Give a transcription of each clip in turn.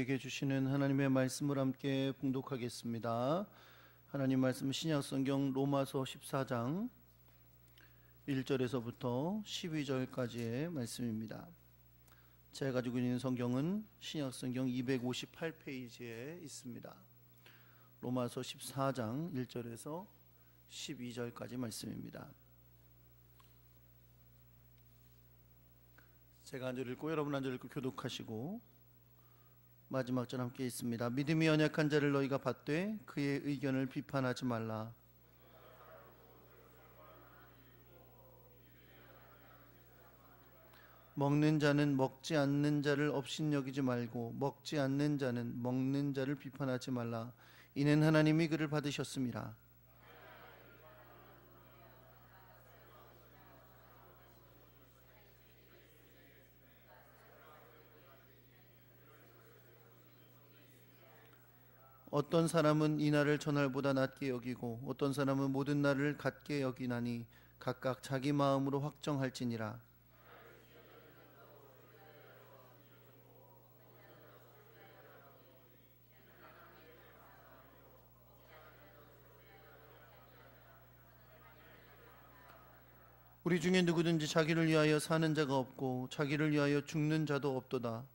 우리에게 주시는 하나님의 말씀을 함께 봉독하겠습니다. 하나님 말씀 신약성경 로마서 14장 1절에서부터 12절까지의 말씀입니다. 제가 가지고 있는 성경은 신약성경 258페이지에 있습니다. 로마서 14장 1절에서 12절까지 말씀입니다. 제가 한 절 읽고 여러분 한 절 읽고 교독하시고 마지막 절 함께 있습니다. 믿음이 연약한 자를 너희가 받되 그의 의견을 비판하지 말라. 먹는 자는 먹지 않는 자를 업신여기지 말고 먹지 않는 자는 먹는 자를 비판하지 말라. 이는 하나님이 그를 받으셨음이라. 어떤 사람은 이 날을 전날보다 낮게 여기고 어떤 사람은 모든 날을 같게 여기나니 각각 자기 마음으로 확정할지니라. 우리 중에 누구든지 자기를 위하여 사는 자가 없고 자기를 위하여 죽는 자도 없도다.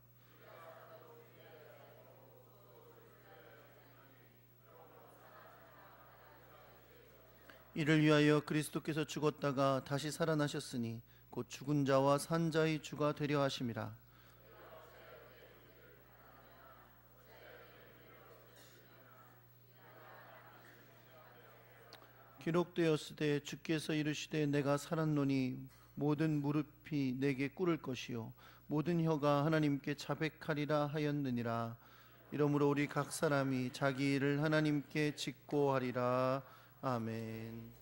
이를 위하여 그리스도께서 죽었다가 다시 살아나셨으니 곧 죽은 자와 산 자의 주가 되려 하심이라. 기록되었으되 주께서 이르시되 내가 살았노니 모든 무릎이 내게 꿇을 것이요 모든 혀가 하나님께 자백하리라 하였느니라. 이러므로 우리 각 사람이 자기 일을 하나님께 직고하리라. 아멘.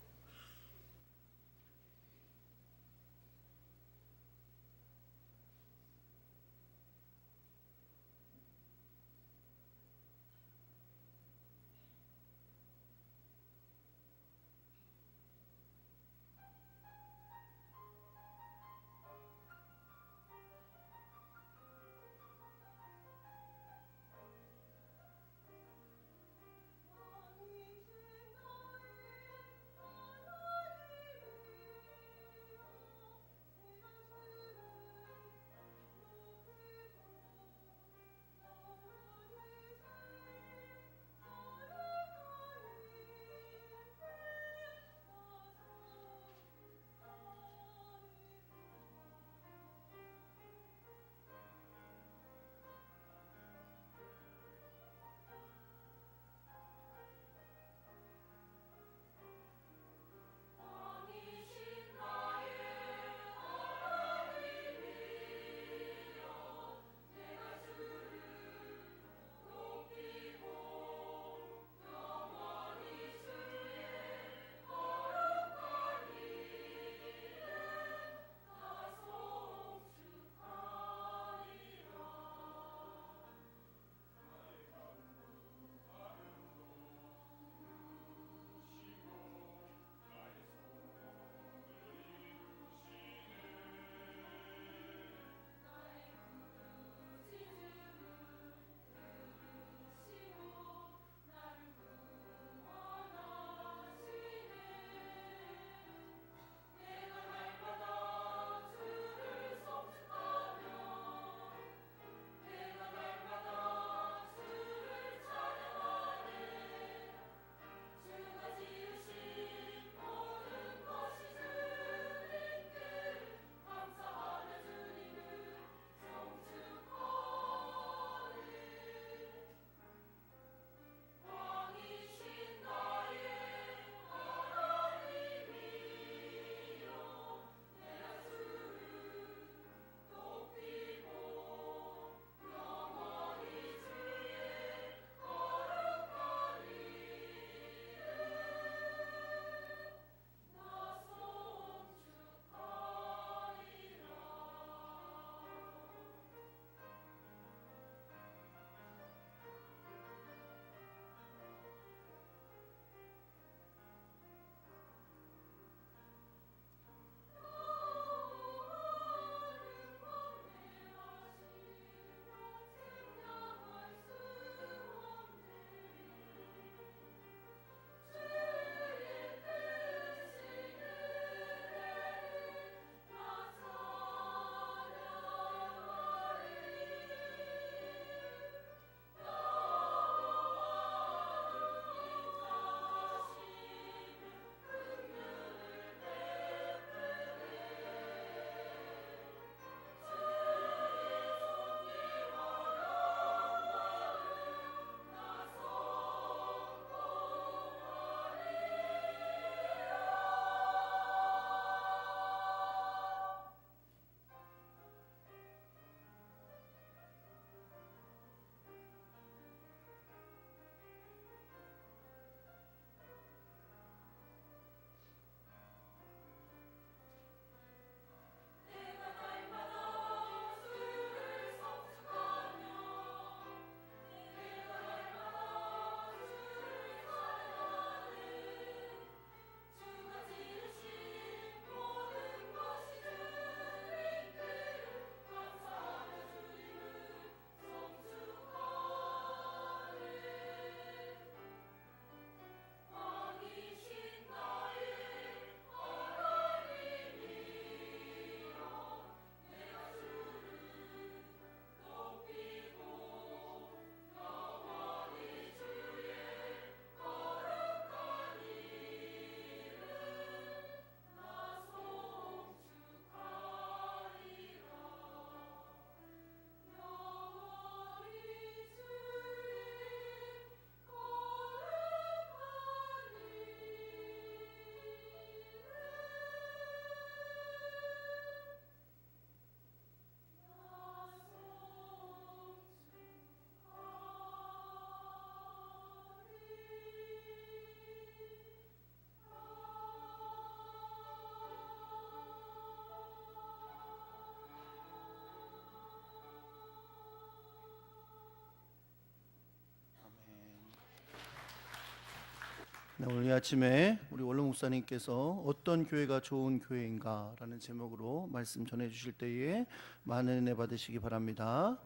네, 오늘 이 아침에 우리 원로 목사님께서 어떤 교회가 좋은 교회인가라는 제목으로 말씀 전해 주실 때에 많은 은혜 받으시기 바랍니다.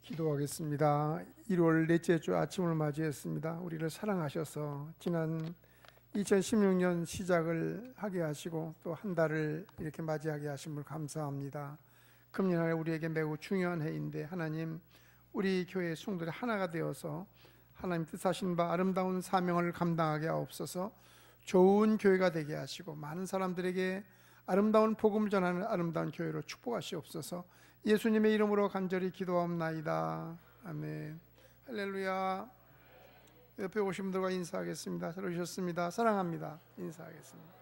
기도하겠습니다. 1월 넷째 주 아침을 맞이했습니다. 우리를 사랑하셔서 지난 2016년 시작을 하게 하시고 또 한 달을 이렇게 맞이하게 하심을 감사합니다. 금년에 우리에게 매우 중요한 해인데 하나님, 우리 교회 성도들이 하나가 되어서 하나님 뜻하신 바 아름다운 사명을 감당하게 하옵소서. 좋은 교회가 되게 하시고 많은 사람들에게 아름다운 복음을 전하는 아름다운 교회로 축복하시옵소서. 예수님의 이름으로 간절히 기도하옵나이다. 아멘. 할렐루야. 옆에 오신 분들과 인사하겠습니다. 잘 오셨습니다. 사랑합니다. 인사하겠습니다.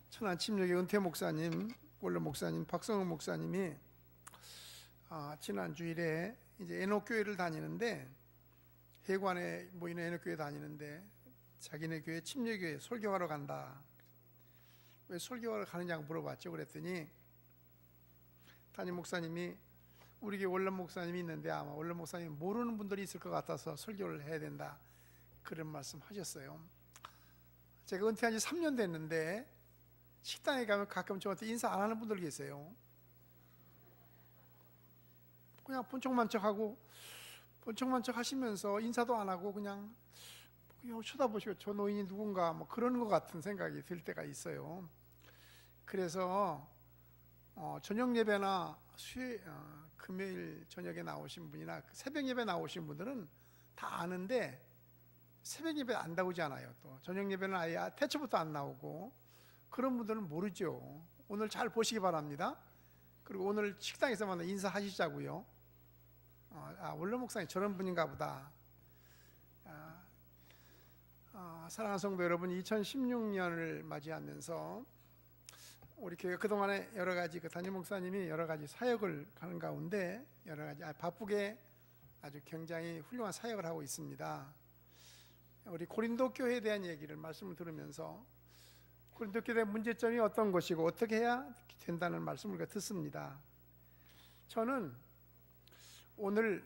천안침략의 은퇴 목사님, 원로 목사님 박성훈 목사님이 지난 주일에 이제 애녹교회를 다니는데, 해관에 모이는 애녹교회 다니는데 자기네 교회 침례교회 설교하러 간다. 왜 설교하러 가느냐고 물어봤죠. 그랬더니 담임 목사님이 우리 교회 원로 목사님이 있는데 아마 원로 목사님이 모르는 분들이 있을 것 같아서 설교를 해야 된다, 그런 말씀 하셨어요. 제가 은퇴한 지 3년 됐는데 식당에 가면 가끔 저한테 인사 안 하는 분들 계세요. 그냥 본척만척하고 본척만척 하시면서 인사도 안 하고 그냥 쳐다보시고 저 노인이 누군가 뭐 그런 것 같은 생각이 들 때가 있어요. 그래서 저녁 예배나 금요일 저녁에 나오신 분이나 새벽 예배 나오신 분들은 다 아는데 새벽 예배 안 나오지 않아요. 또 저녁 예배는 아예 태초부터 안 나오고 그런 분들은 모르죠. 오늘 잘 보시기 바랍니다. 그리고 오늘 식당에서 만나 인사하시자고요. 원로 목사님 저런 분인가 보다. 사랑하는 성도 여러분, 2016년을 맞이하면서 우리 교회 그동안에 여러 가지 담임 목사님이 여러 가지 사역을 하는 가운데 여러 가지 바쁘게 아주 굉장히 훌륭한 사역을 하고 있습니다. 우리 고린도 교회에 대한 얘기를 말씀을 들으면서 고린도 교회의 문제점이 어떤 것이고 어떻게 해야 된다는 말씀을 듣습니다. 저는 오늘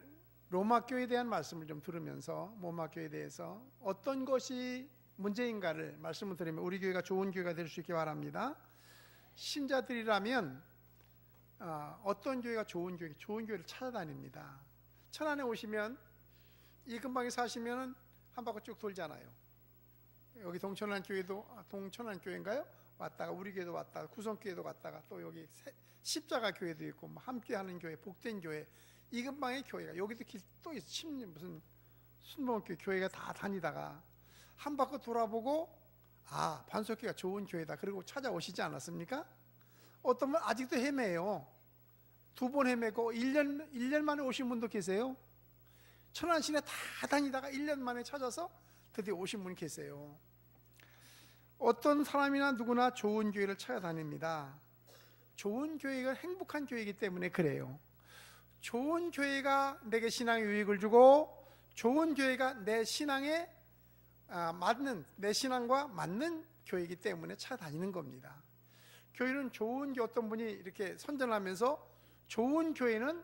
로마 교회에 대한 말씀을 좀 들으면서 로마 교회에 대해서 어떤 것이 문제인가를 말씀을 드리면 우리 교회가 좋은 교회가 될 수 있게 바랍니다. 신자들이라면 어떤 교회가 좋은 교회를 찾아다닙니다. 천안에 오시면 이 근방에 사시면 한 바퀴 쭉 돌잖아요. 여기 동천안 교회도 동천안 교회인가요? 왔다가 우리 교회도 왔다가 구성교회도 갔다가 또 여기 십자가 교회도 있고 뭐 함께하는 교회, 복된 교회, 이 근방의 교회가 여기도 또 무슨 순복음교회 교회가 다 다니다가 한 바퀴 돌아보고 반석교회가 좋은 교회다 그리고 찾아오시지 않았습니까? 어떤 분 아직도 헤매요. 2번 헤매고 1년 만에 오신 분도 계세요. 천안 시내 다 다니다가 1년 만에 찾아서 드디어 오신 분 계세요. 어떤 사람이나 누구나 좋은 교회를 찾아다닙니다. 좋은 교회가 행복한 교회이기 때문에 그래요. 좋은 교회가 내게 신앙에 유익을 주고 좋은 교회가 내 신앙에 맞는, 내 신앙과 맞는 교회이기 때문에 찾아다니는 겁니다. 교회는 좋은 교회, 어떤 분이 이렇게 선전하면서 좋은 교회는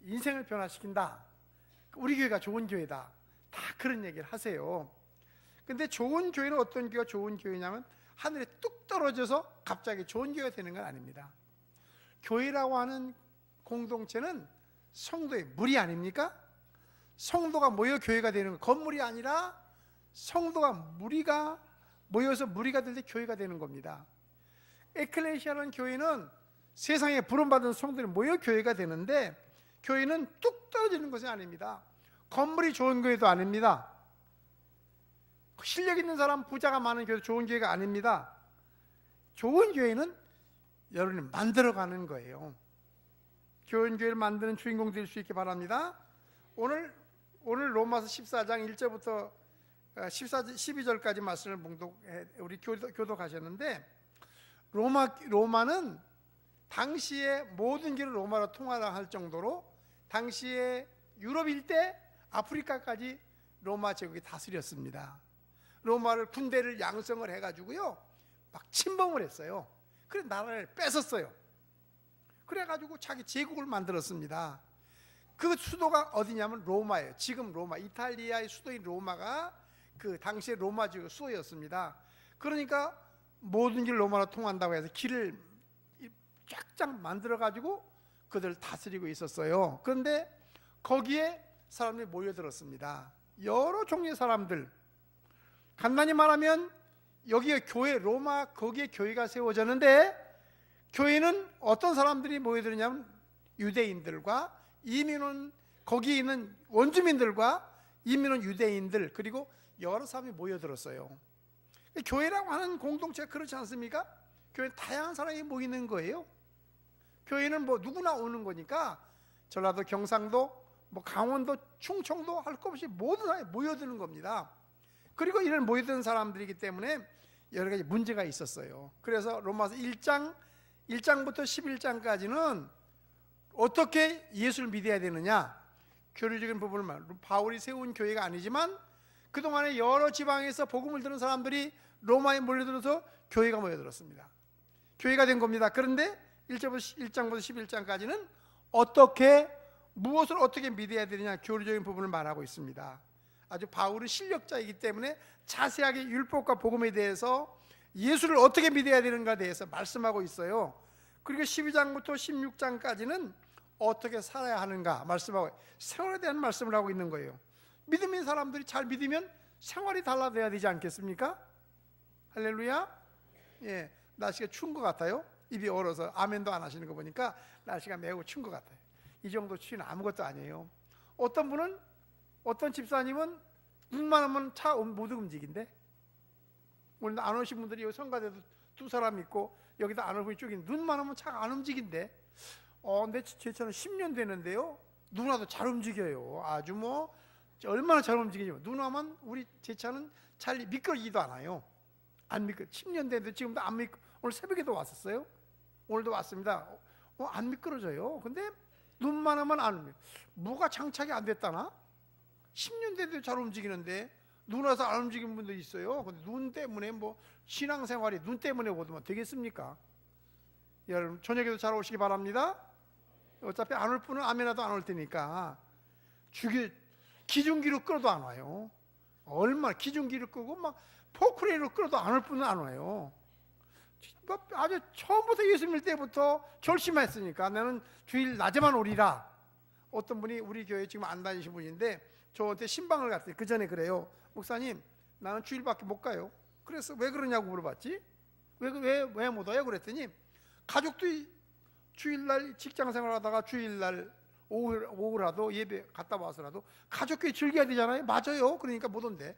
인생을 변화시킨다, 우리 교회가 좋은 교회다, 다 그런 얘기를 하세요. 근데 좋은 교회는 어떤 교회가 좋은 교회냐면 하늘에 뚝 떨어져서 갑자기 좋은 교회가 되는 건 아닙니다. 교회라고 하는 공동체는 성도의 무리 아닙니까? 성도가 모여 교회가 되는 거, 건물이 아니라 성도가 무리가 모여서 무리가 될 때 교회가 되는 겁니다. 에클레시아라는 교회는 세상에 부름받은 성도들이 모여 교회가 되는데 교회는 뚝 떨어지는 것이 아닙니다. 건물이 좋은 교회도 아닙니다. 실력 있는 사람, 부자가 많은 교회도 좋은 교회가 아닙니다. 좋은 교회는 여러분이 만들어가는 거예요. 좋은 교회를 만드는 주인공 될 수 있게 바랍니다. 오늘 로마서 14장 1절부터 12절까지 말씀을 우리 교독하셨는데 로마는 당시에 모든 길을 로마로 통하라 할 정도로 당시에 유럽 일대 아프리카까지 로마 제국이 다스렸습니다. 로마를 군대를 양성을 해가지고요 막 침범을 했어요. 그래서 나라를 뺏었어요. 그래가지고 자기 제국을 만들었습니다. 그 수도가 어디냐면 로마예요. 지금 로마, 이탈리아의 수도인 로마가 그 당시의 로마 지역 수도였습니다. 그러니까 모든 길 로마로 통한다고 해서 길을 쫙쫙 만들어가지고 그들을 다스리고 있었어요. 그런데 거기에 사람들이 모여들었습니다. 여러 종류의 사람들. 간단히 말하면 여기에 교회, 로마 거기에 교회가 세워졌는데, 교회는 어떤 사람들이 모여들었냐면 유대인들과 이민은 거기 있는 원주민들과 이민은 유대인들, 그리고 여러 사람이 모여들었어요. 교회라고 하는 공동체가 그렇지 않습니까? 교회는 다양한 사람이 모이는 거예요. 교회는 뭐 누구나 오는 거니까 전라도, 경상도, 뭐 강원도, 충청도 할 것 없이 모든 사람이 모여드는 겁니다. 그리고 이런 모여드는 사람들이기 때문에 여러 가지 문제가 있었어요. 그래서 로마서 1장부터 11장까지는 어떻게 예수를 믿어야 되느냐, 교리적인 부분을 말하고, 바울이 세운 교회가 아니지만 그동안에 여러 지방에서 복음을 들은 사람들이 로마에 몰려들어서 교회가 모여들었습니다. 교회가 된 겁니다. 그런데 1장부터 11장까지는 무엇을 어떻게 믿어야 되느냐, 교리적인 부분을 말하고 있습니다. 아주 바울은 실력자이기 때문에 자세하게 율법과 복음에 대해서 예수를 어떻게 믿어야 되는가에 대해서 말씀하고 있어요. 그리고 12장부터 16장까지는 어떻게 살아야 하는가 말씀하고, 생활에 대한 말씀을 하고 있는 거예요. 믿음 있는 사람들이 잘 믿으면 생활이 달라져야 되지 않겠습니까? 할렐루야. 예, 날씨가 추운 것 같아요. 입이 얼어서 아멘도 안 하시는 거 보니까 날씨가 매우 추운 것 같아요. 이 정도 추위는 아무것도 아니에요. 어떤 집사님은 눈만 오면 차 못 움직인대. 오늘 안 오신 분들이 여기 성가대도 두 사람 있고 여기다 안 오신 분이 쪽인데 눈만 오면 차가 안 움직인대. 근데 제 차는 10년 되는데요, 눈 와도 잘 움직여요. 아주 뭐 얼마나 잘 움직이죠. 눈 오면 우리 제 차는 잘 미끄러지지도 않아요. 안 미끄러. 10년 됐는데 지금도 안 미끄러. 오늘 새벽에도 왔었어요. 오늘도 왔습니다. 안 미끄러져요. 근데 눈만 오면 안 움직여. 뭐가 장착이 안 됐다나? 10년 됐는데 잘 움직이는데 눈 와서 안 움직이는 분들이 있어요. 근데 눈 때문에 뭐 신앙생활이 눈 때문에 오면 되겠습니까? 여러분 저녁에도 잘 오시기 바랍니다. 어차피 안 올 분은 아멘아도 안 올 테니까. 기중기로 끌어도 안 와요. 얼마나 기중기를 끄고 막 포크레인으로 끌어도 안 올 분은 안 와요. 아주 처음부터 예수 믿을 때부터 결심했으니까 나는 주일 낮에만 오리라. 어떤 분이 우리 교회 지금 안 다니신 분인데 저한테 신방을 갔더니 그 전에 그래요. 목사님, 나는 주일밖에 못 가요. 그래서 왜 그러냐고 물어봤지. 왜 못 와요? 그랬더니 가족도 주일날 직장 생활하다가 주일날 오후라도 예배 갔다 와서라도 가족끼리 즐겨야 되잖아요. 맞아요. 그러니까 못 온대.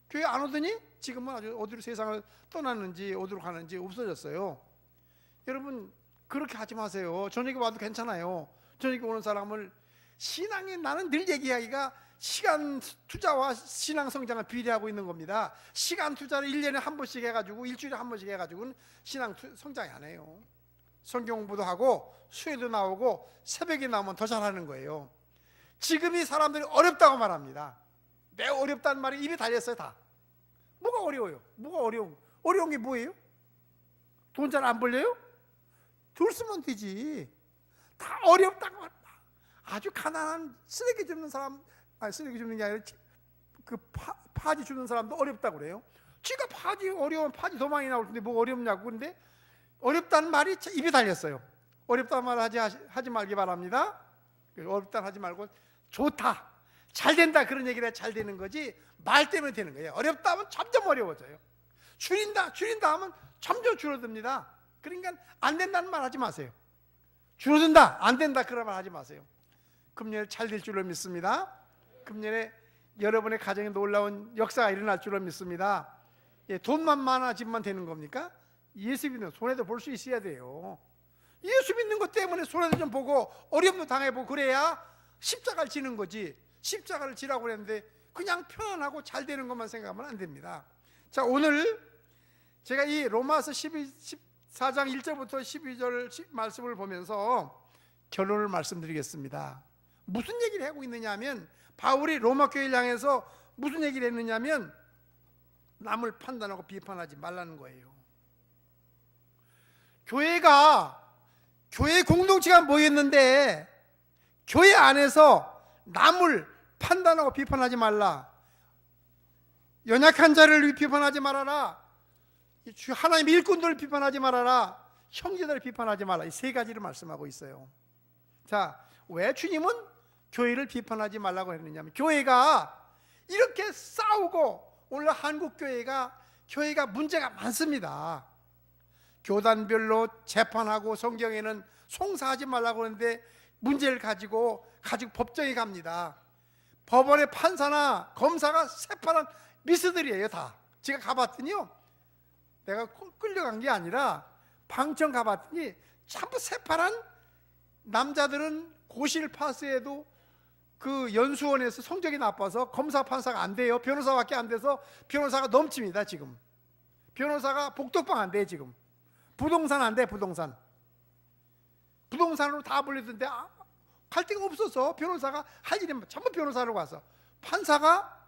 교회 안 오더니 지금은 아주 어디로 세상을 떠났는지 어디로 가는지 없어졌어요. 여러분 그렇게 하지 마세요. 저녁에 와도 괜찮아요. 저녁에 오는 사람을 신앙에, 나는 늘 얘기하기가 시간 투자와 신앙 성장을 비례하고 있는 겁니다. 시간 투자를 1년에 한 번씩 해가지고 일주일에 한 번씩 해가지고는 신앙 성장이 안 해요. 성경 공부도 하고 수요도 나오고 새벽에 나오면 더 잘하는 거예요. 지금 이 사람들이 어렵다고 말합니다. 매우 어렵다는 말이 입에 달렸어요. 다. 뭐가 어려워요? 어려운 게 뭐예요? 돈 잘 안 벌려요? 돈 쓰면 되지. 다 어렵다고 말합니다. 아주 가난한 쓰레기 줍는 사람, 쓰레기 줍는 게 아니라 그 파지 주는 사람도 어렵다고 그래요. 지가 파지 어려우면 파지 더 많이 나올 텐데 뭐 어렵냐고. 근데 어렵다는 말이 입에 달렸어요. 어렵다는 말 하지 말기 바랍니다. 어렵다는 하지 말고 좋다, 잘 된다 그런 얘기를 해야 잘 되는 거지 말 때문에 되는 거예요. 어렵다 하면 점점 어려워져요. 줄인다 하면 점점 줄어듭니다. 그러니까 안 된다는 말 하지 마세요. 줄어든다, 안 된다 그런 말 하지 마세요. 금년에 잘 될 줄로 믿습니다. 금년에 여러분의 가정에 놀라운 역사가 일어날 줄로 믿습니다. 돈만 많아지면 되는 겁니까? 예수 믿는 손해도 볼 수 있어야 돼요. 예수 믿는 것 때문에 손해도 좀 보고 어려움도 당해보고 그래야 십자가를 지는 거지. 십자가를 지라고 그랬는데 그냥 편안하고 잘 되는 것만 생각하면 안 됩니다. 자, 오늘 제가 이 로마서 14장 1절부터 12절 말씀을 보면서 결론을 말씀드리겠습니다. 무슨 얘기를 하고 있느냐 하면 바울이 로마 교회를 향해서 무슨 얘기를 했느냐 하면 남을 판단하고 비판하지 말라는 거예요. 교회가 교회 공동체가 모였는데 교회 안에서 남을 판단하고 비판하지 말라. 연약한 자를 비판하지 말아라. 하나님의 일꾼들을 비판하지 말아라. 형제들을 비판하지 말라. 이 세 가지를 말씀하고 있어요. 자, 왜 주님은 교회를 비판하지 말라고 했느냐면, 교회가 이렇게 싸우고, 오늘 한국 교회가 문제가 많습니다. 교단별로 재판하고, 성경에는 송사하지 말라고 하는데 문제를 가지고 법정에 갑니다. 법원의 판사나 검사가 새파란 미스들이에요. 다 제가 가봤더니요, 내가 끌려간 게 아니라 방청 가봤더니 전부 새파란, 남자들은 고시를 파스해도 그 연수원에서 성적이 나빠서 검사 판사가 안 돼요. 변호사밖에 안 돼서 변호사가 넘칩니다. 지금 변호사가 복덕방 안 돼. 지금 부동산 안 돼. 부동산으로 다 불리던데 갈 데가 없어서 변호사가 할 일이 전부 변호사로 가서, 판사가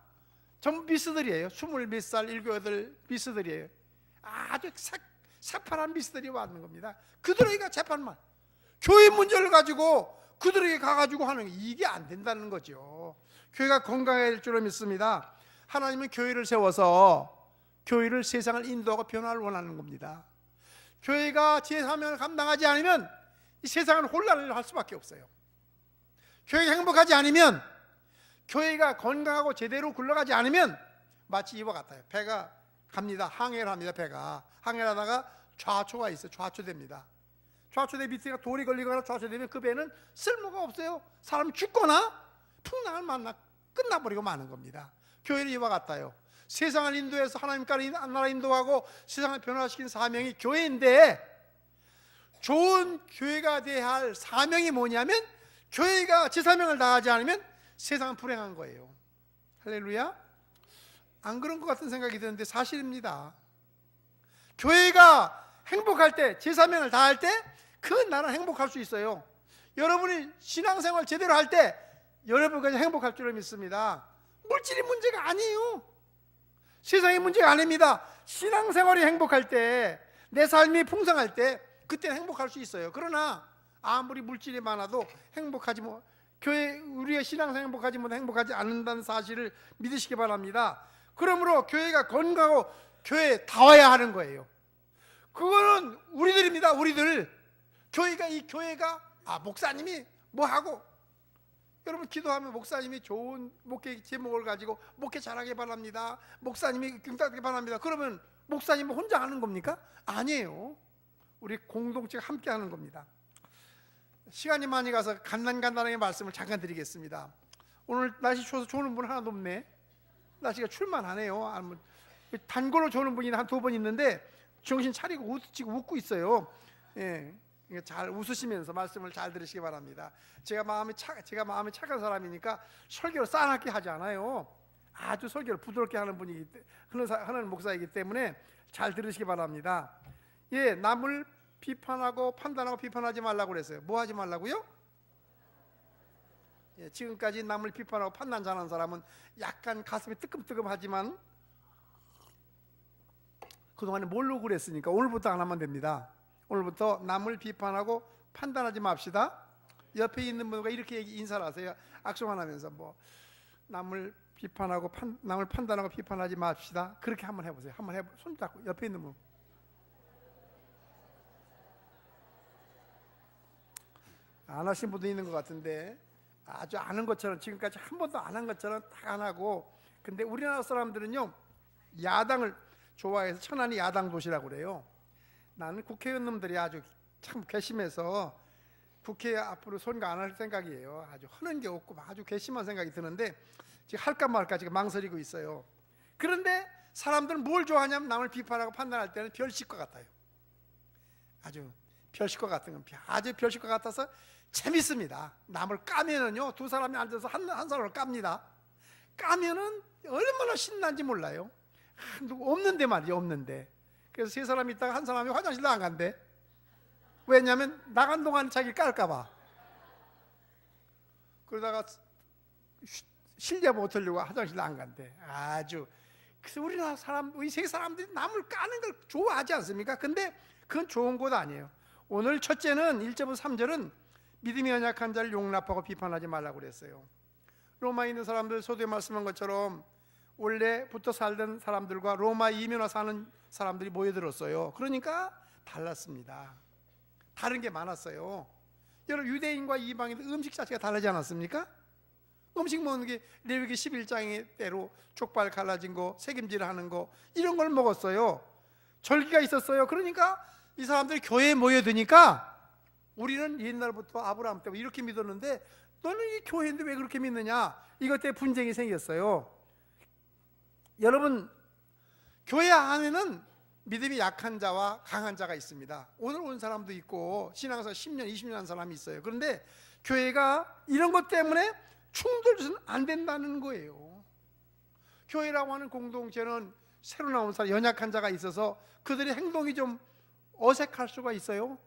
전부 미스들이에요. 20몇 살, 7, 8 미스들이에요. 아주 새파란 미스들이 왔는 겁니다. 그들에게 재판만, 교회 문제를 가지고 그들에게 가가지고 하는, 이게 안 된다는 거죠. 교회가 건강해야 될 줄로 믿습니다. 하나님은 교회를 세워서 교회를, 세상을 인도하고 변화를 원하는 겁니다. 교회가 제 사명을 감당하지 않으면 이 세상은 혼란을 할 수밖에 없어요. 교회가 행복하지 않으면, 교회가 건강하고 제대로 굴러가지 않으면 마치 이와 같아요. 배가 갑니다. 항해를 합니다. 배가 항해를 하다가 좌초가 있어요. 좌초됩니다. 좌초대 밑에가 돌이 걸리거나 좌초되면 그 배는 쓸모가 없어요. 사람이 죽거나 풍랑을 만나 끝나버리고 마는 겁니다. 교회는 이와 같아요. 세상을 인도해서 하나님까지 나라 인도하고 세상을 변화시키는 사명이 교회인데, 좋은 교회가 돼야 할 사명이 뭐냐면, 교회가 제 사명을 다하지 않으면 세상은 불행한 거예요. 할렐루야. 안 그런 것 같은 생각이 드는데 사실입니다. 교회가 행복할 때, 제 사명을 다할 때 그 나라는 행복할 수 있어요. 여러분이 신앙생활 제대로 할 때 여러분까지 행복할 줄로 믿습니다. 물질이 문제가 아니에요. 세상이 문제가 아닙니다. 신앙생활이 행복할 때, 내 삶이 풍성할 때, 그때는 행복할 수 있어요. 그러나 아무리 물질이 많아도 행복하지 못, 교회, 우리의 신앙생활 행복하지 못해 행복하지 않는다는 사실을 믿으시기 바랍니다. 그러므로 교회가 건강하고 교회에 다와야 하는 거예요. 그거는 우리들입니다. 우리들. 교회가 목사님이 뭐하고, 여러분 기도하면 목사님이 좋은 목회 제목을 가지고 목회 잘하게 바랍니다. 목사님이 긍휼하게 바랍니다. 그러면 목사님은 혼자 하는 겁니까? 아니에요. 우리 공동체가 함께 하는 겁니다. 시간이 많이 가서 간단하게 말씀을 잠깐 드리겠습니다. 오늘 날씨 추워서 조는 분 하나도 없네. 날씨가 출만하네요. 단골로 조는 분이 한 2번 있는데 정신 차리고 웃고 있어요. 예, 잘 웃으시면서 말씀을 잘 들으시기 바랍니다. 제가 마음이 착한 사람이니까 설교를 싸납게 하지 않아요. 아주 설교를 부드럽게 하는 하는 목사이기 때문에 잘 들으시기 바랍니다. 예, 남을 비판하고 판단하고 비판하지 말라고 그랬어요. 뭐 하지 말라고요? 예, 지금까지 남을 비판하고 판단 잘하는 사람은 약간 가슴이 뜨끔뜨끔하지만 그동안에 뭘로 그랬으니까 오늘부터 안 하면 됩니다. 오늘부터 남을 비판하고 판단하지 맙시다. 옆에 있는 분과 이렇게 인사를 하세요. 악수만 하면서 남을 판단하고 비판하지 맙시다. 그렇게 한번 해보세요. 손 잡고 옆에 있는 분. 안 하신 분도 있는 것 같은데, 아주 아는 것처럼, 지금까지 한 번도 안 한 것처럼 딱 안 하고. 근데 우리나라 사람들은요, 야당을 좋아해서 천안이 야당 도시라고 그래요. 나는 국회의원님들이 아주 참 괘씸해서 국회 앞으로 선거 안 할 생각이에요. 아주 하는 게 없고 아주 괘씸한 생각이 드는데 지금 할까 말까 지금 망설이고 있어요. 그런데 사람들은 뭘 좋아하냐면 남을 비판하고 판단할 때는 별식과 같아요. 아주 별식과 같은 건 아주 별식과 같아서 재밌습니다. 남을 까면은요, 두 사람이 앉아서 한 사람을 깝니다. 까면은 얼마나 신난지 몰라요. 누구 없는데 말이에요. 없는데. 그래서 세 사람이 있다가 한 사람이 화장실도 안 간대. 왜냐하면 나간 동안 자기 깔까 봐. 그러다가 실려 못하려고 화장실도 안 간대. 아주. 그래서 우리 세 사람들이 남을 까는 걸 좋아하지 않습니까? 근데 그건 좋은 것 아니에요. 오늘 첫째는 1절부터 3절은 믿음이 연약한 자를 용납하고 비판하지 말라고 그랬어요. 로마에 있는 사람들, 서두에 말씀한 것처럼 원래부터 살던 사람들과 로마 이민 와서 사는 사람들이 모여들었어요. 그러니까 달랐습니다. 다른 게 많았어요. 여러분, 유대인과 이방인들 음식 자체가 다르지 않았습니까? 음식 먹는 게 레위기 11장의 대로 족발 갈라진 거, 새김질 하는 거, 이런 걸 먹었어요. 절기가 있었어요. 그러니까 이 사람들이 교회에 모여드니까 우리는 옛날부터 아브라함 때부터 이렇게 믿었는데 너는 이 교회인데 왜 그렇게 믿느냐, 이것 때문에 분쟁이 생겼어요. 여러분, 교회 안에는 믿음이 약한 자와 강한 자가 있습니다. 오늘 온 사람도 있고 신앙생활 10년 20년 한 사람이 있어요. 그런데 교회가 이런 것 때문에 충돌해서는 안 된다는 거예요. 교회라고 하는 공동체는 새로 나온 사람, 연약한 자가 있어서 그들의 행동이 좀 어색할 수가 있어요.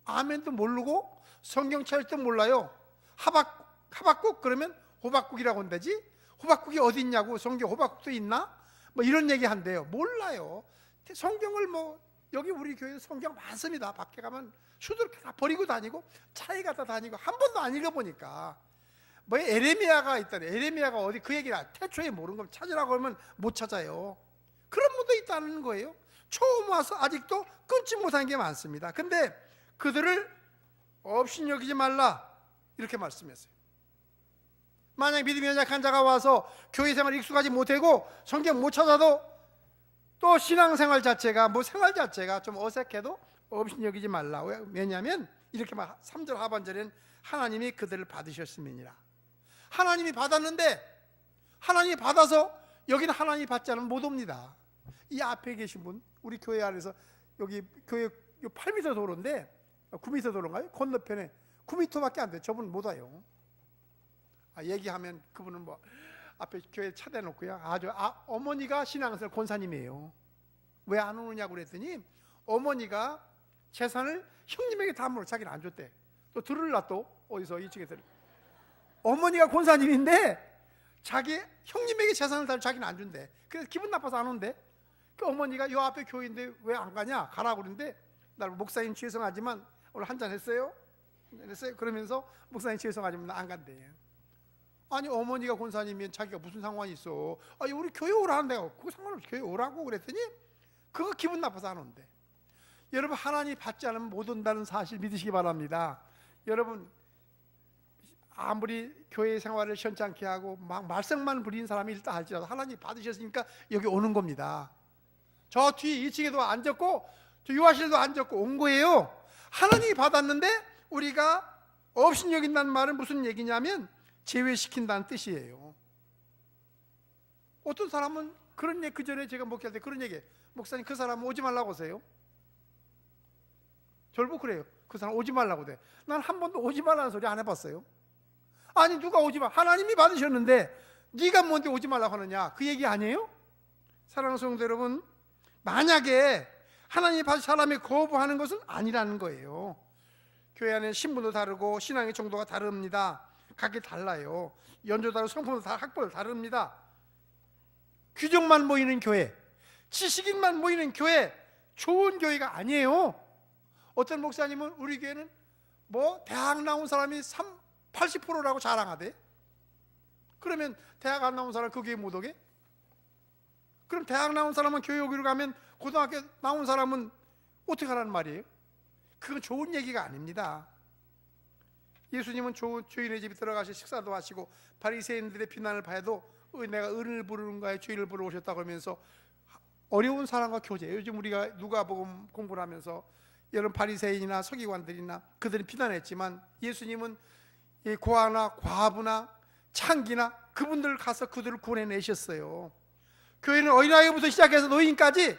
아멘도 모르고 성경 찰도 몰라요. 하박국 그러면 호박국이라고 한다지, 호박국이 어디 있냐고, 성경 호박국도 있나? 뭐 이런 얘기 한대요. 몰라요. 성경을 여기 우리 교회 성경 많습니다. 밖에 가면 수두룩해 다 버리고 다니고 차에 갖다 다니고 한 번도 안 읽어보니까 에레미야가 있다네. 에레미야가 어디 그 얘기를 태초에 모르는 걸 찾으라고 하면 못 찾아요. 그런 분도 있다는 거예요. 처음 와서 아직도 끊지 못한 게 많습니다. 근데 그들을 업신여기지 말라 이렇게 말씀했어요. 만약 믿음이 연약한 자가 와서 교회 생활 익숙하지 못하고 성경 못 찾아도 또 신앙생활 자체가 생활 자체가 좀 어색해도 업신여기지 말라. 왜냐하면 이렇게 3절 하반절에는 하나님이 그들을 받으셨음이니라. 하나님이 받았는데, 하나님이 받아서 여기는 하나님이 받지 않으면 못 옵니다. 이 앞에 계신 분, 우리 교회 안에서 여기 교회 8m 도로인데 9m 도로인가요? 건너편에 9m밖에 안 돼요. 저분 못 와요. 얘기하면 그분은 앞에 교회 차대 놓고요. 어머니가 신앙생활 권사님이에요. 왜 안 오느냐고 그랬더니 어머니가 재산을 형님에게 담으로 자기는 안 줬대. 또 들을라 또 어디서 2층에 들을. 어머니가 권사님인데 자기 형님에게 재산을 다 자기는 안 준대. 그래서 기분 나빠서 안 온대. 그 어머니가 요 앞에 교회인데 왜 안 가냐? 가라고 그러는데 나 목사님 죄송하지만 오늘 한잔 했어요? 했어요? 그러면서 목사님 죄송하지만 나 안 간대. 아니 어머니가 권사님이면 자기가 무슨 상관이 있어? 아니 우리 교회 오라는데 그 상관없이 교회 오라고 그랬더니 그거 기분 나빠서 안 온대. 여러분, 하나님 받지 않으면 못 온다는 사실 믿으시기 바랍니다. 여러분, 아무리 교회 생활을 시원찮게 하고 막 말썽만 부리는 사람이 일단 할지라도 하나님 받으셨으니까 여기 오는 겁니다. 저 뒤에 2층에도 앉았고 저 유아실도 앉았고 온 거예요. 하나님이 받았는데 우리가 업신여긴다는 말은 무슨 얘기냐면 제외시킨다는 뜻이에요. 어떤 사람은 그런 얘기, 그 전에 제가 목회할 때 그런 얘기, 목사님 그 사람은 오지 말라고 하세요. 저를 보고 그래요. 그 사람 오지 말라고 돼. 난 한 번도 오지 말라는 소리 안 해봤어요. 아니 누가 오지 마, 하나님이 받으셨는데 네가 뭔데 오지 말라고 하느냐, 그 얘기 아니에요? 사랑하는 성도 여러분, 만약에 하나님이 받으신 사람이 거부하는 것은 아니라는 거예요. 교회 안에 신분도 다르고 신앙의 정도가 다릅니다. 각기 달라요. 연조 다르고 성품도 다 학벌도 다릅니다. 규정만 모이는 교회, 지식인만 모이는 교회, 좋은 교회가 아니에요. 어떤 목사님은 우리 교회는 대학 나온 사람이 80%라고 자랑하대. 그러면 대학 안 나온 사람 그 교회 못 오게? 그럼 대학 나온 사람은 교회 오기로 가면 고등학교 나온 사람은 어떻게 하라는 말이에요? 그건 좋은 얘기가 아닙니다. 예수님은 죄인의 집에 들어가서 식사도 하시고 바리새인들의 비난을 봐도 내가 은을 부르는가에 죄를 부르러 오셨다고 하면서 어려운 사람과 교제. 요즘 우리가 누가복음 공부를 하면서 여러분 바리새인이나 서기관들이나 그들은 비난했지만 예수님은 고아나 과부나 창기나 그분들 가서 그들을 구원해내셨어요. 교회는 어린아이부터 시작해서 노인까지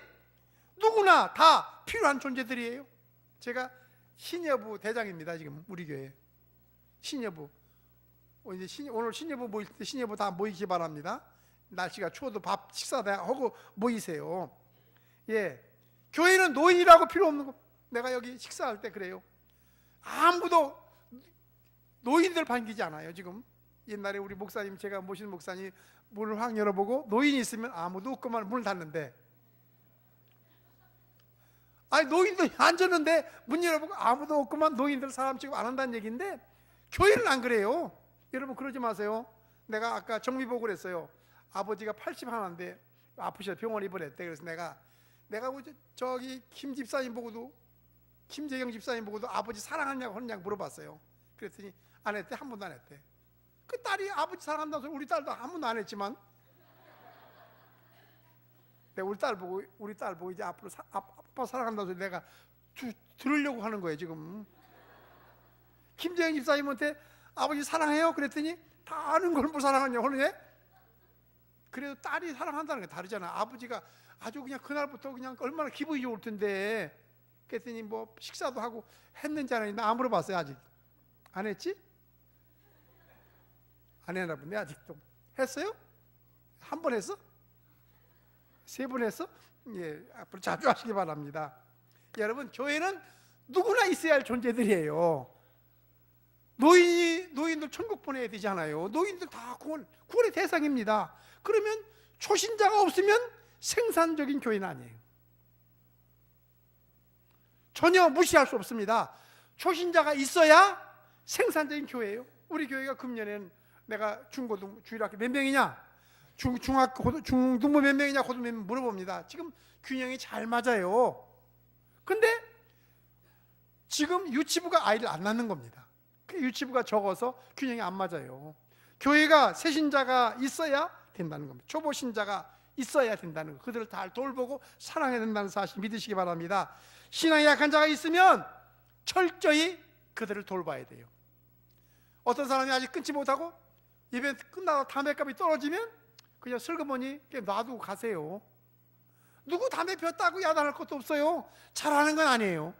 누구나 다 필요한 존재들이에요. 제가 신여부 대장입니다. 지금 우리 교회 신여부. 오늘 신여부 모일 때 신여부 다 모이기 바랍니다. 날씨가 추워도 밥 식사 다 하고 모이세요. 예, 교회는 노인이라고 필요 없는 거. 내가 여기 식사할 때 그래요. 아무도 노인들 반기지 않아요. 지금 옛날에 우리 목사님, 제가 모시는 목사님 문을 확 열어보고 노인이 있으면 아무도 없고만 문을 닫는데, 아니 노인들이 앉았는데 문 열어보고 아무도 없구만. 노인들 사람 취급 안 한다는 얘기인데 교회는 안 그래요. 여러분 그러지 마세요. 내가 아까 정미복을 했어요. 아버지가 81인데 아프셔서 병원 입원했대. 그래서 내가 저기 김 집사님 보고도, 김재경 집사님 보고도 아버지 사랑하냐고 하느냐고 물어봤어요. 그랬더니 안 했대. 한 번도 안 했대. 그 딸이 아버지 사랑한다고 소리 우리 딸도 한 번도 안 했지만, 내가 우리 딸 보고 이제 앞으로 아빠 사랑한다고 소리 내가 들으려고 하는 거예요 지금. 김재경 집사님한테 아버지 사랑해요? 그랬더니 다 아는 걸 뭐 사랑하냐고 하느냐. 그래도 딸이 사랑한다는 게 다르잖아. 아버지가 아주 그냥 그날부터 그냥 얼마나 기분이 좋을 텐데. 그랬더니 뭐 식사도 하고 했는지 안 했는지 안 물어봤어요. 아직 안 했지? 안 했나 본데 아직도. 했어요? 한 번 했어? 3번 했어? 예, 앞으로 자주 하시기 바랍니다. 여러분 교회는 누구나 있어야 할 존재들이에요. 노인들 천국 보내야 되잖아요. 노인들 다 구원의 대상입니다. 그러면 초신자가 없으면 생산적인 교회는 아니에요. 전혀 무시할 수 없습니다. 초신자가 있어야 생산적인 교회예요. 우리 교회가 금년에는 내가 중고등 주일학교 몇 명이냐, 중학교 중등부 몇 명이냐, 고등부 몇 명 물어봅니다. 지금 균형이 잘 맞아요. 근데 지금 유치부가 아이를 안 낳는 겁니다. 그 유치부가 적어서 균형이 안 맞아요. 교회가 새신자가 있어야 된다는 겁니다. 초보 신자가 있어야 된다는 거. 그들을 잘 돌보고 사랑해야 된다는 사실 믿으시기 바랍니다. 신앙이 약한 자가 있으면 철저히 그들을 돌봐야 돼요. 어떤 사람이 아직 끊지 못하고 이벤트 끝나고 담배값이 떨어지면 그냥 슬그머니 놔두고 가세요. 누구 담배 피웠다고 야단할 것도 없어요. 잘하는 건 아니에요.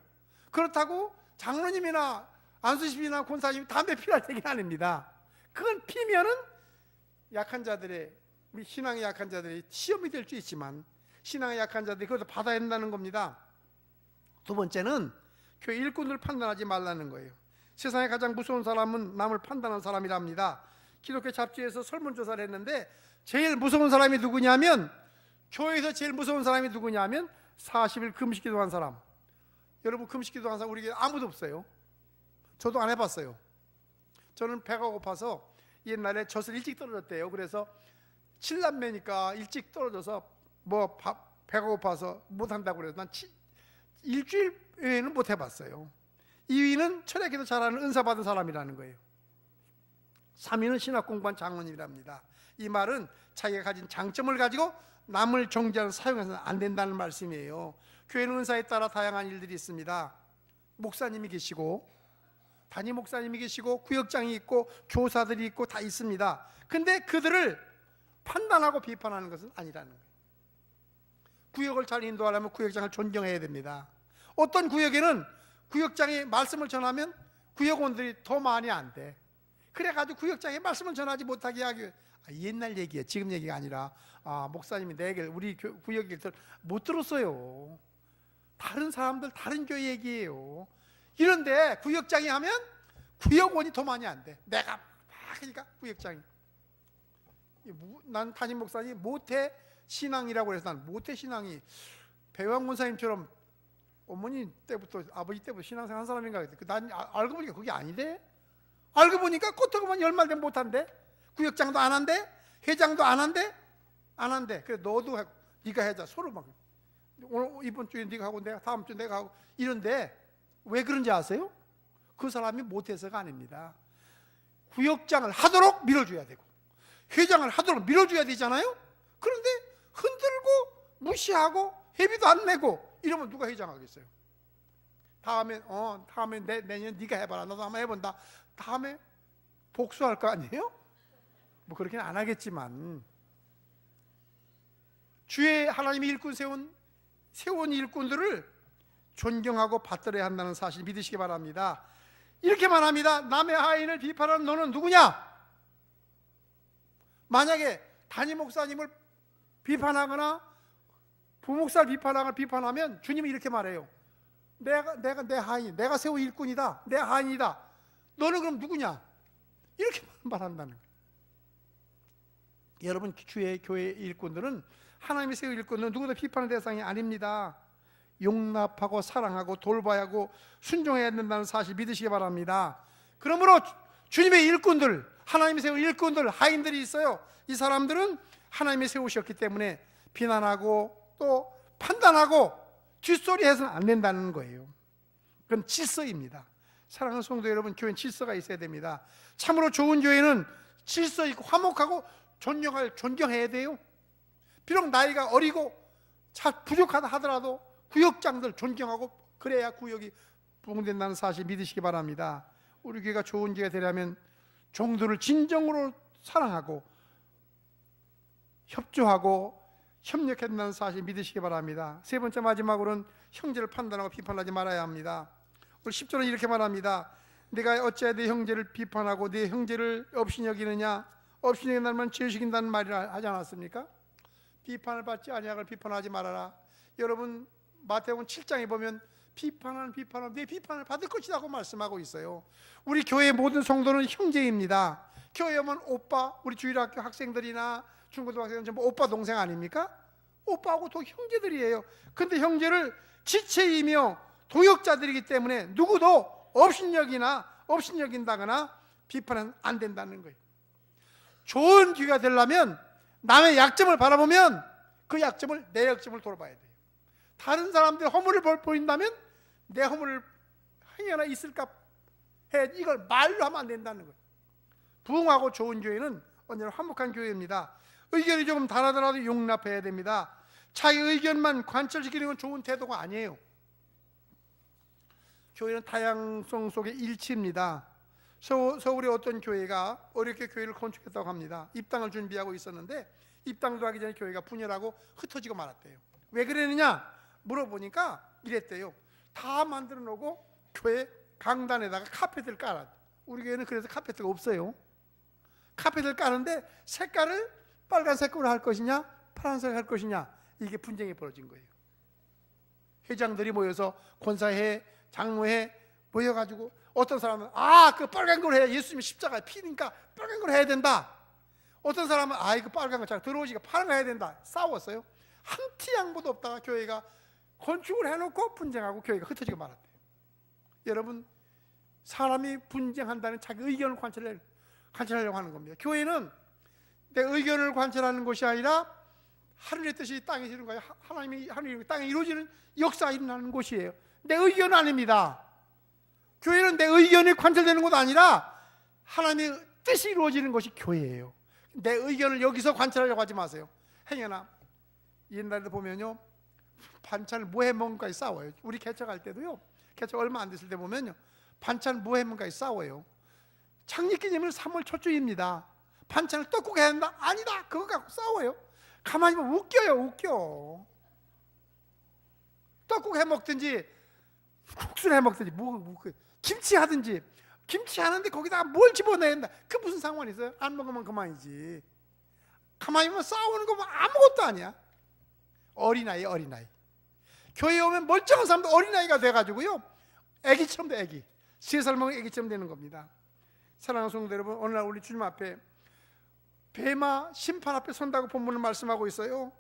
그렇다고 장로님이나 안수집이나 권사님 담배 피울 얘기는 아닙니다. 그건 피면은 약한 자들의, 신앙이 약한 자들이 시험이 될 수 있지만 신앙이 약한 자들이 그것을 받아야 된다는 겁니다. 두 번째는 교회 일꾼을 판단하지 말라는 거예요. 세상에 가장 무서운 사람은 남을 판단하는 사람이랍니다. 기독교 잡지에서 설문조사를 했는데 제일 무서운 사람이 누구냐면, 교회에서 제일 무서운 사람이 누구냐면 40일 금식 기도한 사람. 여러분 금식 기도한 사람 우리 교회 아무도 없어요. 저도 안 해봤어요. 저는 배가 고파서 옛날에 젖을 일찍 떨어졌대요. 그래서 7남매니까 일찍 떨어져서 배가 고파서 못한다고 그래서 난 일주일 외에는 못 해봤어요. 2위는 철학기도 잘하는 은사 받은 사람이라는 거예요. 3위는 신학 공부한 장로님이랍니다. 이 말은 자기가 가진 장점을 가지고 남을 정죄하는 사용해서는 안 된다는 말씀이에요. 교회는 은사에 따라 다양한 일들이 있습니다. 목사님이 계시고 담임 목사님이 계시고 구역장이 있고 교사들이 있고 다 있습니다. 근데 그들을 판단하고 비판하는 것은 아니라는 거예요. 구역을 잘 인도하려면 구역장을 존경해야 됩니다. 어떤 구역에는 구역장이 말씀을 전하면 구역원들이 더 많이 안 돼. 그래가지고 구역장에 말씀을 전하지 못하게 하기, 옛날 얘기예요. 지금 얘기가 아니라 목사님이 내 얘기를 우리 구역 얘기를 못 들었어요. 다른 사람들 다른 교회 얘기예요. 이런데 구역장이 하면 구역원이 더 많이 안 돼. 내가 막 하니까 구역장이. 난 담임 목사님 모태 신앙이라고 해서 난 모태 신앙이 배왕 권사님처럼 어머니 때부터 아버지 때부터 신앙생활 한 사람인가 그랬더니 난 알고 보니까 그게 아니대. 알고 보니까 꼬투리만 열말된 못한대. 구역장도 안 한대. 회장도 안 한대. 안 한대. 그래 너도 하고 네가 해자. 서로 막 오늘 이번 주에 네가 하고 내가 다음 주에 내가 하고 이런데 왜 그런지 아세요? 그 사람이 못해서가 아닙니다. 구역장을 하도록 밀어줘야 되고 회장을 하도록 밀어줘야 되잖아요. 그런데 흔들고 무시하고 회비도 안 내고 이러면 누가 회장하겠어요? 다음에 내년 네가 해봐라. 나도 한번 해본다. 다음에 복수할 거 아니에요? 뭐 그렇게는 안 하겠지만 주의 하나님이 일꾼 세운 일꾼들을 존경하고 받들어야 한다는 사실 믿으시기 바랍니다. 이렇게 말합니다. 남의 하인을 비판하는 너는 누구냐? 만약에 담임 목사님을 비판하거나 부목사를 비판하면 주님이 이렇게 말해요. 내가 내 하인, 내가 세운 일꾼이다. 내 하인이다. 너는 그럼 누구냐? 이렇게 말한다는 거예요. 여러분 주의 교회 일꾼들은 하나님이 세운 일꾼들은 누구도 비판의 대상이 아닙니다. 용납하고 사랑하고 돌봐야 하고 순종해야 된다는 사실 믿으시기 바랍니다. 그러므로 주님의 일꾼들, 하나님이 세운 일꾼들, 하인들이 있어요. 이 사람들은 하나님이 세우셨기 때문에 비난하고 또 판단하고 뒷소리해서는 안 된다는 거예요. 그건 질서입니다. 사랑하는 성도 여러분, 교회는 질서가 있어야 됩니다. 참으로 좋은 교회는 질서 있고 화목하고 존경해야 돼요. 비록 나이가 어리고 잘 부족하다 하더라도 구역장들 존경하고 그래야 구역이 부흥된다는 사실 믿으시기 바랍니다. 우리 교회가 좋은 교회가 되려면 종들을 진정으로 사랑하고 협조하고 협력해야 된다는 사실 믿으시기 바랍니다. 세 번째 마지막으로는 형제를 판단하고 비판하지 말아야 합니다. 오늘 10절은 이렇게 말합니다. 내가 어찌하여 내 형제를 비판하고 내 형제를 없이 여기느냐. 없이 여긴다는 죄 죽인다는 말을 하지 않았습니까? 비판을 받지 아니하걸 비판하지 말아라. 여러분 마태복음 7장에 보면 비판하는 내 비판을 받을 것이라고 말씀하고 있어요. 우리 교회의 모든 성도는 형제입니다. 교회 오면 오빠, 우리 주일학교 학생들이나 중고등학생은 전부 오빠 동생 아닙니까? 오빠하고 또 형제들이에요. 근데 형제를 지체이며 동역자들이기 때문에 누구도 업신여긴다거나 비판은 안 된다는 거예요. 좋은 교회가 되려면 남의 약점을 바라보면 그 약점을 내 약점을 돌아봐야 돼요. 다른 사람들의 허물을 보인다면 내 허물을 행여나 있을까 해 이걸 말로 하면 안 된다는 거예요. 부흥하고 좋은 교회는 언제나 화목한 교회입니다. 의견이 조금 다르더라도 용납해야 됩니다. 자기 의견만 관철시키는 건 좋은 태도가 아니에요. 교회는 다양성 속의 일치입니다. 서울의 어떤 교회가 어렵게 교회를 건축했다고 합니다. 입당을 준비하고 있었는데 입당도 하기 전에 교회가 분열하고 흩어지고 말았대요. 왜 그랬느냐 물어보니까 이랬대요. 다 만들어 놓고 교회 강단에다가 카펫을 깔아. 우리 교회는 그래서 카펫가 없어요. 카펫을 까는데 색깔을 빨간색으로 할 것이냐 파란색으로 할 것이냐 이게 분쟁이 벌어진 거예요. 회장들이 모여서 권사회, 장로회 모여가지고 어떤 사람은 그 빨간 걸 해야 예수님이 십자가에 피니까 빨간 걸 해야 된다. 어떤 사람은 이거 빨간 거 잘 들어오지가 파란 거 해야 된다. 싸웠어요. 한 티 양보도 없다가 교회가 건축을 해놓고 분쟁하고 교회가 흩어지고 말았대요. 여러분 사람이 분쟁한다는 자기 의견을 관찰하려고 하는 겁니다. 교회는 내 의견을 관찰하는 것이 아니라 하늘의 뜻이 땅에 이루는 거예요. 하나님이 땅에 이루어지는 역사가 일어나는 곳이에요. 내 의견은 아닙니다. 교회는 내 의견이 관찰되는 것도 아니라 하나님의 뜻이 이루어지는 것이 교회예요. 내 의견을 여기서 관찰하려고 하지 마세요. 행여나 옛날에도 보면요 반찬을 뭐 해먹을까에 싸워요. 우리 개척할 때도요 개척 얼마 안 됐을 때 보면요 반찬 뭐 해먹을까에 싸워요. 창립기념일 3월 초주입니다. 반찬을 떡국 해야 된다? 아니다. 그거 갖고 싸워요. 가만히 보면 웃겨. 떡국 해먹든지 국수를 해먹든지 김치 하든지 김치 하는데 거기다가 뭘 집어넣어야 된다. 그 무슨 상관이 있어요? 안 먹으면 그만이지. 가만히 보면 싸우는 거 아무것도 아니야. 어린아이. 교회에 오면 멀쩡한 사람도 어린아이가 돼가지고요 애기처럼 돼. 애기 3살 먹은 애기처럼 되는 겁니다. 사랑하는 성도 여러분, 오늘날 우리 주님 앞에 베마 심판 앞에 선다고 본문을 말씀하고 있어요.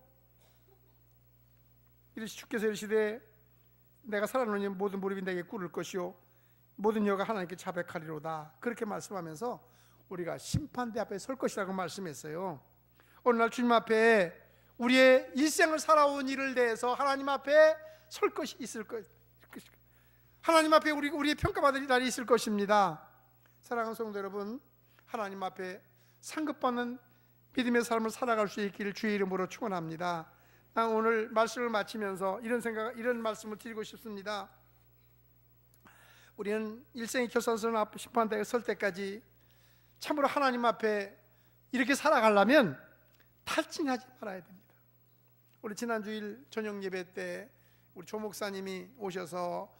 주께서 이르시되 내가 살아노니 모든 무릎이 내게 꿇을 것이요 모든 혀가 하나님께 자백하리로다. 그렇게 말씀하면서 우리가 심판대 앞에 설 것이라고 말씀했어요. 오늘날 주님 앞에 우리의 일생을 살아온 일을 대해서 하나님 앞에 설 것이 있을 것. 하나님 앞에 우리의 평가받을 날이 있을 것입니다. 사랑하는 성도 여러분, 하나님 앞에 상급받는 믿음의 삶을 살아갈 수 있기를 주의 이름으로 축원합니다. 난 오늘 말씀을 마치면서 이런 말씀을 드리고 싶습니다. 우리는 일생의 결산선 심판대에 설 때까지 참으로 하나님 앞에 이렇게 살아가려면 탈진하지 말아야 됩니다. 우리 지난 주일 저녁 예배 때 우리 조 목사님이 오셔서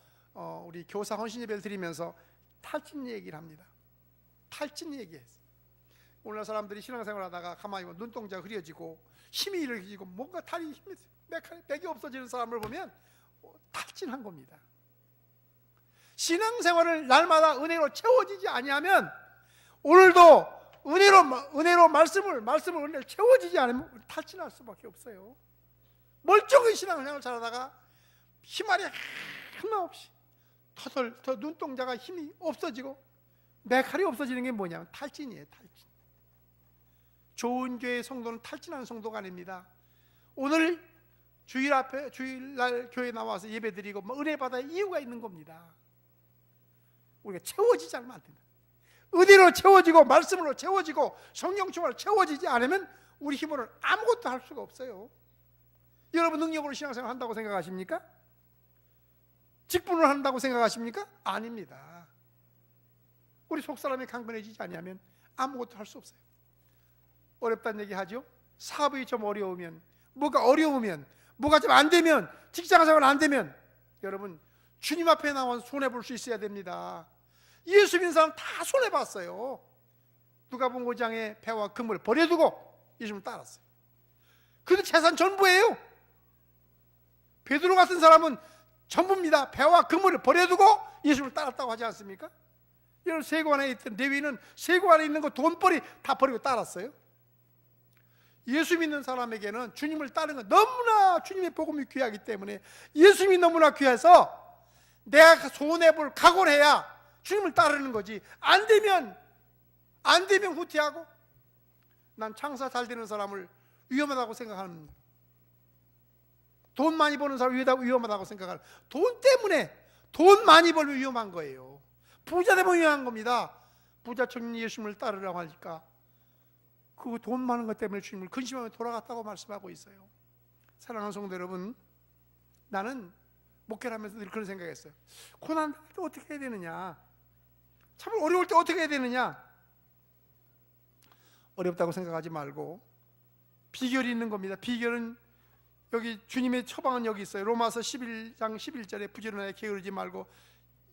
우리 교사 헌신 예배를 드리면서 탈진 얘기를 합니다. 탈진 얘기했어요. 오늘날 사람들이 신앙생활 하다가 가만히 보면 눈동자가 흐려지고 힘이 이렇게지고 뭔가 다리 힘이 맥이 없어지는 사람을 보면 탈진한 겁니다. 신앙생활을 날마다 은혜로 채워지지 아니하면 오늘도 은혜로 말씀을 은혜로 채워지지 않으면 탈진할 수밖에 없어요. 멀쩡히 신앙생활 잘하다가 힘알이 하나 없이 더 눈동자가 힘이 없어지고 메칼이 없어지는 게 뭐냐면 탈진이에요. 탈진. 좋은 교회 성도는 탈진하는 성도가 아닙니다. 오늘 주일날 교회 나와서 예배드리고 은혜 받아야 이유가 있는 겁니다. 우리가 채워지지 않으면 안 된다. 은혜로 채워지고 말씀으로 채워지고 성령 충만으로 채워지지 않으면 우리 힘으로는 아무것도 할 수가 없어요. 여러분 능력으로 신앙생활 한다고 생각하십니까? 직분을 한다고 생각하십니까? 아닙니다. 우리 속사람이 강건해지지 않으면 아무것도 할 수 없어요. 어렵다는 얘기 하죠. 사업이 좀 어려우면, 뭐가 어려우면, 뭐가 좀 안 되면, 직장생활 안 되면 여러분 주님 앞에 나와 손해볼 수 있어야 됩니다. 예수 믿는 사람 다 손해봤어요. 누가복음 5장에 배와 금을 버려두고 예수님을 따랐어요. 그도 재산 전부예요. 베드로 같은 사람은 전부입니다. 배와 금을 버려두고 예수님을 따랐다고 하지 않습니까? 여러분 세관에 있던 레위는 세관에 있는 거 돈벌이 다 버리고 따랐어요. 예수 믿는 사람에게는 주님을 따르는 건 너무나 주님의 복음이 귀하기 때문에 예수님이 너무나 귀해서 내가 손해볼 각오를 해야 주님을 따르는 거지. 안 되면 후퇴하고. 난 장사 잘 되는 사람을 위험하다고 생각합니다. 돈 많이 버는 사람 위험하다고 생각하는. 돈 때문에 돈 많이 벌면 위험한 거예요. 부자 되면 위험한 겁니다. 부자처럼 예수님을 따르라고 하니까 그 돈 많은 것 때문에 주님을 근심하며 돌아갔다고 말씀하고 있어요. 사랑하는 성도 여러분, 나는 목회를 하면서 늘 그런 생각했어요. 고난 때 어떻게 해야 되느냐, 참 어려울 때 어떻게 해야 되느냐. 어렵다고 생각하지 말고 비결이 있는 겁니다. 비결은 여기 주님의 처방은 여기 있어요. 로마서 11장 11절에 부지런하게 게으르지 말고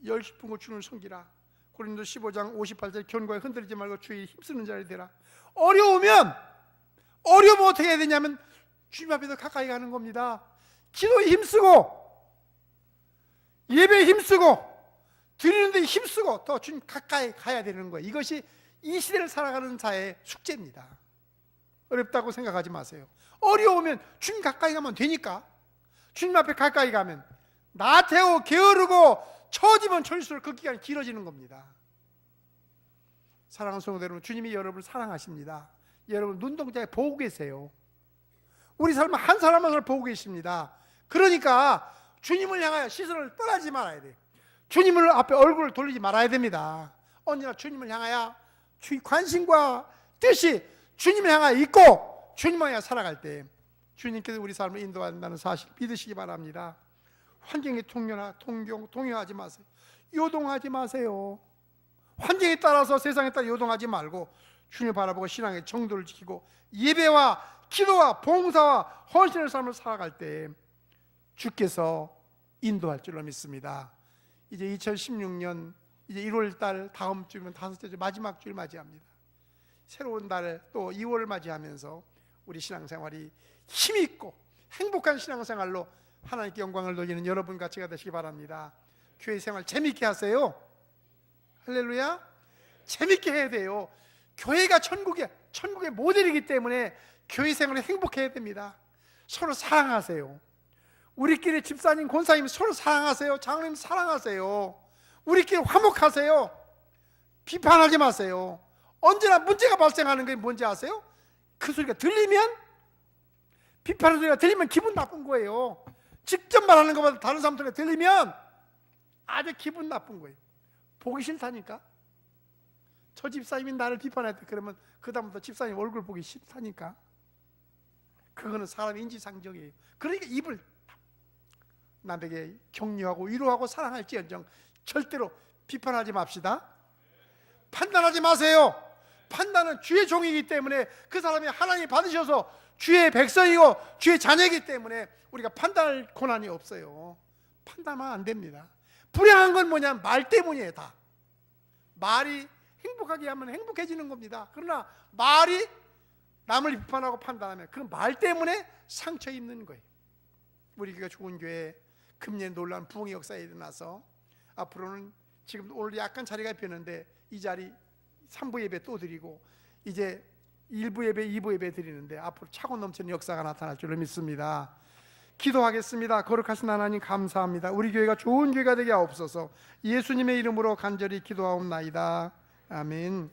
열심으로 주님을 섬기라. 고린도 15장 58절 견고하게 흔들리지 말고 주의 힘쓰는 자리 되라. 어려우면 어떻게 해야 되냐면 주님 앞에 더 가까이 가는 겁니다. 기도에 힘쓰고 예배에 힘쓰고 드리는 데 힘쓰고 더 주님 가까이 가야 되는 거예요. 이것이 이 시대를 살아가는 자의 숙제입니다. 어렵다고 생각하지 마세요. 어려우면 주님 가까이 가면 되니까. 주님 앞에 가까이 가면 나태하고 게으르고 처지면 처질수록 그 기간이 길어지는 겁니다. 사랑하는 성도 여러분, 주님이 여러분을 사랑하십니다. 여러분 눈동자에 보고 계세요. 우리 삶은 한 사람 한 사람 보고 계십니다. 그러니까 주님을 향하여 시선을 떠나지 말아야 돼요. 주님을 앞에 얼굴을 돌리지 말아야 됩니다. 언제나 주님을 향하여 주의 관심과 뜻이 주님을 향하여 있고 주님을 향하여 살아갈 때 주님께서 우리 삶을 인도한다는 사실 믿으시기 바랍니다. 환경에 동요하지 마세요. 요동하지 마세요. 환경에 따라서 세상에 따라 요동하지 말고 주님을 바라보고 신앙의 정도를 지키고 예배와 기도와 봉사와 헌신의 삶을 살아갈 때 주께서 인도할 줄로 믿습니다. 이제 2016년 이제 1월달 다음 주면 다섯째 주 마지막 주를 맞이합니다. 새로운 달에 또 2월을 맞이하면서 우리 신앙생활이 힘있고 행복한 신앙생활로 하나님께 영광을 돌리는 여러분 같이가 되시기 바랍니다. 교회 생활 재밌게 하세요. 할렐루야. 재밌게 해야 돼요. 교회가 천국의 모델이기 때문에 교회 생활을 행복해야 됩니다. 서로 사랑하세요. 우리끼리 집사님, 권사님 서로 사랑하세요. 장로님 사랑하세요. 우리끼리 화목하세요. 비판하지 마세요. 언제나 문제가 발생하는 게 뭔지 아세요? 그 소리가 들리면, 비판하는 소리가 들리면 기분 나쁜 거예요. 직접 말하는 것보다 다른 사람 소리가 들리면 아주 기분 나쁜 거예요. 보기 싫다니까. 저 집사님이 나를 비판했다 그러면 그 다음부터 집사님 얼굴 보기 싫다니까. 그거는 사람의 인지상정이에요. 그러니까 입을 남에게 격려하고 위로하고 사랑할지언정 절대로 비판하지 맙시다. 판단하지 마세요. 판단은 주의 종이기 때문에 그 사람이 하나님이 받으셔서 주의 백성이고 주의 자녀이기 때문에 우리가 판단할 권한이 없어요. 판단하면 안 됩니다. 불행한 건 뭐냐면 말 때문이에요. 다 말이 행복하게 하면 행복해지는 겁니다. 그러나 말이 남을 비판하고 판단하면 그 말 때문에 상처 입는 거예요. 우리 교회가 좋은 교회 금년 놀라운 부흥의 역사에 일어나서 앞으로는 지금 오늘 약간 자리가 비었는데 이 자리 3부 예배 또 드리고 이제 1부 예배, 2부 예배 드리는데 앞으로 차고 넘치는 역사가 나타날 줄로 믿습니다. 기도하겠습니다. 거룩하신 하나님 감사합니다. 우리 교회가 좋은 교회가 되게 하옵소서. 예수님의 이름으로 간절히 기도하옵나이다. 아멘.